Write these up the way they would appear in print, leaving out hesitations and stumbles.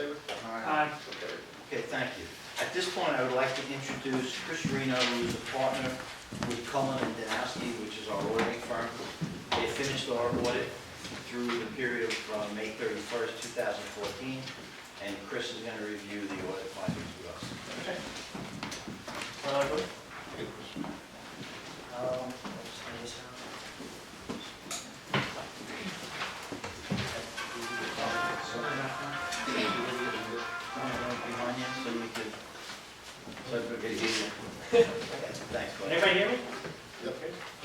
favor? Aye. Okay. Okay, thank you. At this point, I would like to introduce Chris Reno, who's a partner with Cullen and Danowski, which is our auditing firm. They finished our audit through the period from May 31st, 2014, and Chris is going to review the audit findings with us. Okay. Behind you, so you could, so it could get easier. Thanks, Glenn. Anybody hear me? Yep.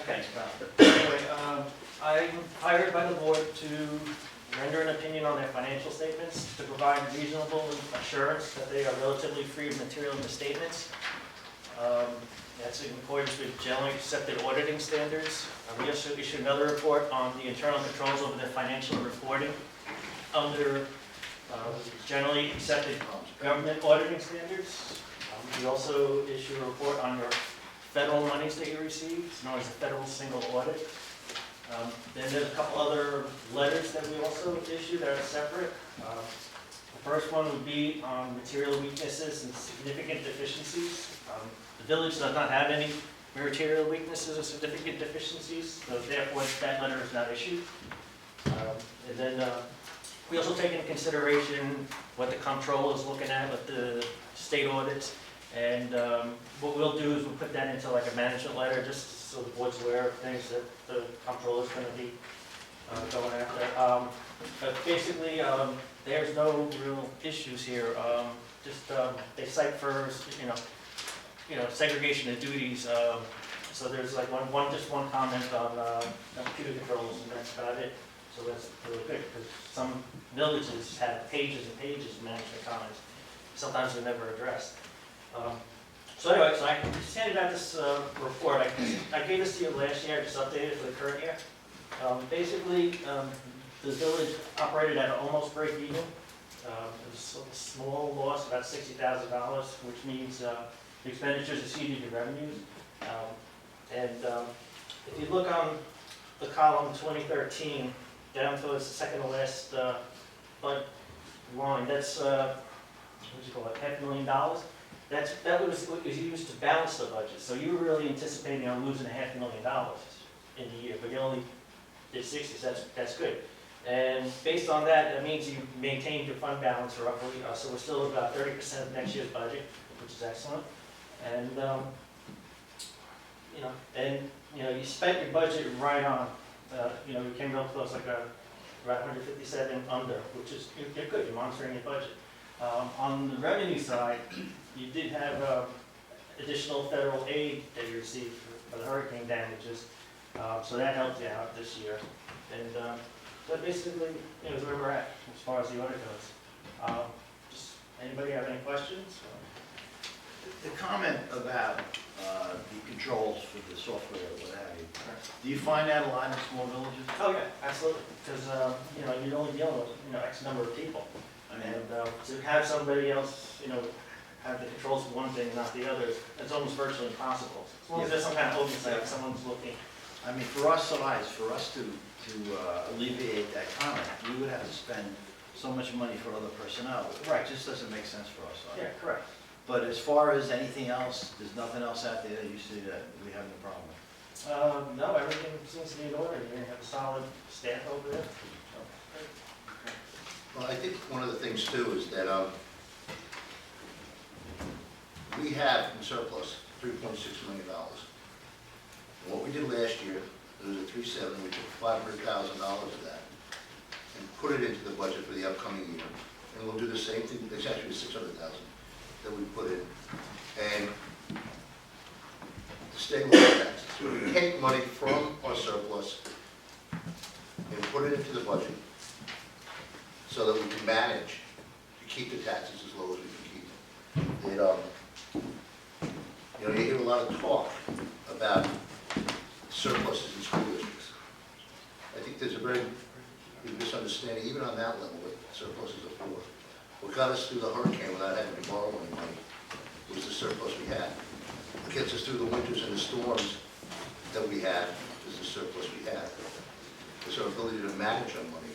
Okay. Anyway, I'm hired by the board to render an opinion on their financial statements to provide reasonable assurance that they are relatively free of material misstatements. That's in accordance with generally accepted auditing standards. We also issue another report on the internal controls over their financial reporting under generally accepted government auditing standards. We also issue a report on your federal monies that you receive. It's known as the federal single audit. Then there's a couple other letters that we also issue that are separate. The first one would be on material weaknesses and significant deficiencies. The village does not have any material weaknesses or significant deficiencies, so therefore that letter is not issued. And then we also take into consideration what the comptroller is looking at with the state audits, and what we'll do is we'll put that into like a management letter, just so the board's aware of things that the comptroller is going to be going after. But basically, there's no real issues here. They cite for segregation of duties. So there's like just one comment on computer controls, and that's about it. So that's really good, because some villages have pages and pages of management comments. Sometimes they're never addressed. So anyway, so I just handed out this report. I gave this to you last year, I just updated it for the current year. Basically, the village operated at almost break even. It was a small loss, about $60,000, which means the expenditures exceeded your revenues. If you look on the column 2013, down towards the second to last line, that's what do you call it, $500,000. That was used to balance the budget. So you were really anticipating on losing $500,000 in the year, but you only did 60. So that's good. And based on that, that means you maintained your fund balance roughly. So we're still about 30% of next year's budget, which is excellent. And you spent your budget right on. You came real close, like about 157 under, which is you're good. You're monitoring your budget. On the revenue side, you did have additional federal aid that you received for the hurricane damages, so that helped you out this year. And so basically, is where we're at as far as the audit goes. Just anybody have any questions? The comment about the controls for the software, what have you, do you find that a lot in small villages? Oh yeah, absolutely. Because you're only dealing with X number of people, and to have somebody else have the controls for one thing and not the other, it's almost virtually impossible. As long as there's some kind of oversight, someone's looking. I mean, for our size, for us to alleviate that comment, we would have to spend so much money for other personnel. Right. It just doesn't make sense for us. Yeah, correct. But as far as anything else, there's nothing else out there that you see that we have no problem with? No, everything seems to be in order. You have a solid staff over there. Well, I think one of the things too is that we have in surplus $3.6 million. And what we did last year, it was a 3.7, we took $500,000 of that and put it into the budget for the upcoming year. And we'll do the same thing, it's actually $600,000 that we put in. And to stabilize that, so we take money from our surplus and put it into the budget so that we can manage to keep the taxes as low as we can keep them. You hear a lot of talk about surpluses in school districts. I think there's a very big misunderstanding, even on that level, what surpluses are for. What got us through the hurricane without having to borrow any money was the surplus we had. What gets us through the winters and the storms that we had is the surplus we had. It's our ability to manage our money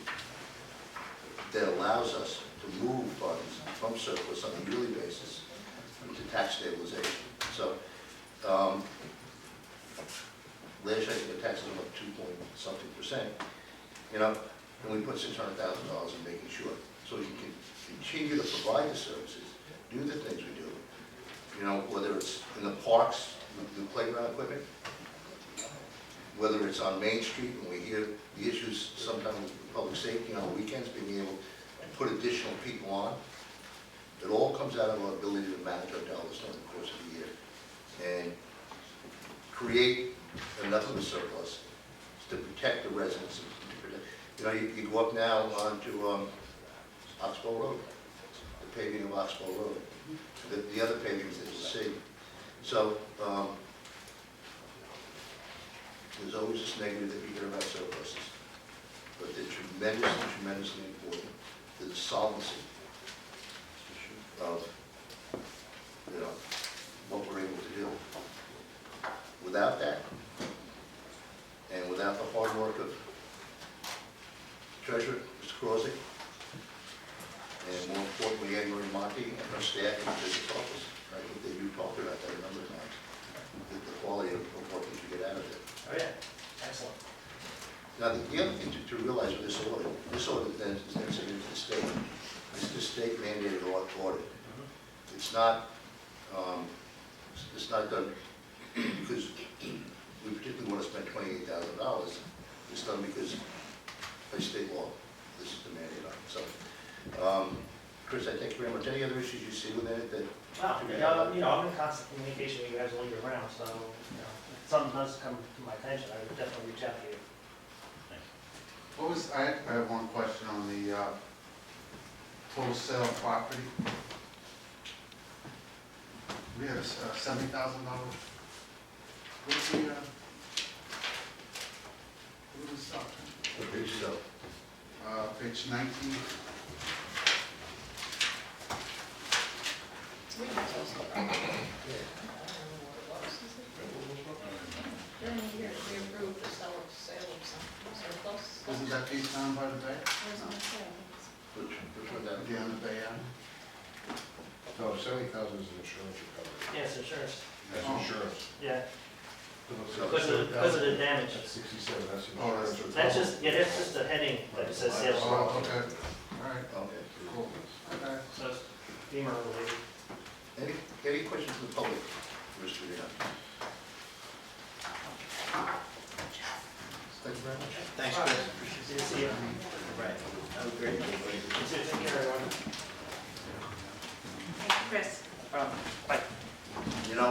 that allows us to move funds from surplus on a yearly basis into tax stabilization. So, last year, I think the taxes were up 2-point-something%, you know, and we put $600,000 in making sure, so we can continue to provide the services, do the things we do, you know, whether it's in the parks, the playground equipment, whether it's on Main Street, when we hear the issues sometimes with public safety on the weekends, being able to put additional people on. It all comes out of our ability to manage our dollars during the course of the year and create enough of a surplus to protect the residents. You know, you go up now onto Oxbow Road, the paving of Oxbow Road. The other pavings that you see. So, there's always this negative that you hear about surpluses, but they're tremendously important to the solvency of, you know, what we're able to do. Without that, and without the hard work of Treasurer, Mr. Crosby, and more importantly, Anne Marie Monty and her staff in the business office, I think they do talk about that a number of times, the quality of what that you get out of it. Oh, yeah, excellent. Now, the other thing to realize with this audit then is then sent into the state. This is the state mandated audit. It's not done because we particularly want to spend $28,000. It's done because by state law, this is the mandate on it. So, Chris, I thank you very much. Any other issues you see within it that? You know, I'm in constant communication with you guys all year round, so, you know, if something does come to my attention, I would definitely reach out to you. What was, I have one question on the total sale of property. We had a $70,000. What's the, what was that? The page so. Page 19. During the year, we approved the sale of surplus. Wasn't that piece down by the bay? Where's my sale? Which one that? Down the bay, No, 70,000 is an insurance recovery. Yes, insurance, That's Oh. insurance. yeah, So- because of the damage. That's 67, that's Oh, insurance that's- That's recovery. just, yeah, that's just a heading that says sales. Oh, okay. All right, Okay. cool. Okay. So it's FEMA related. Any questions from the public, Mr. Reno? Thank you very much. Thanks, Chris. Appreciate See you, see you. Right. Have a great day. Take care, everyone. Thank you, Chris. Bye. You know,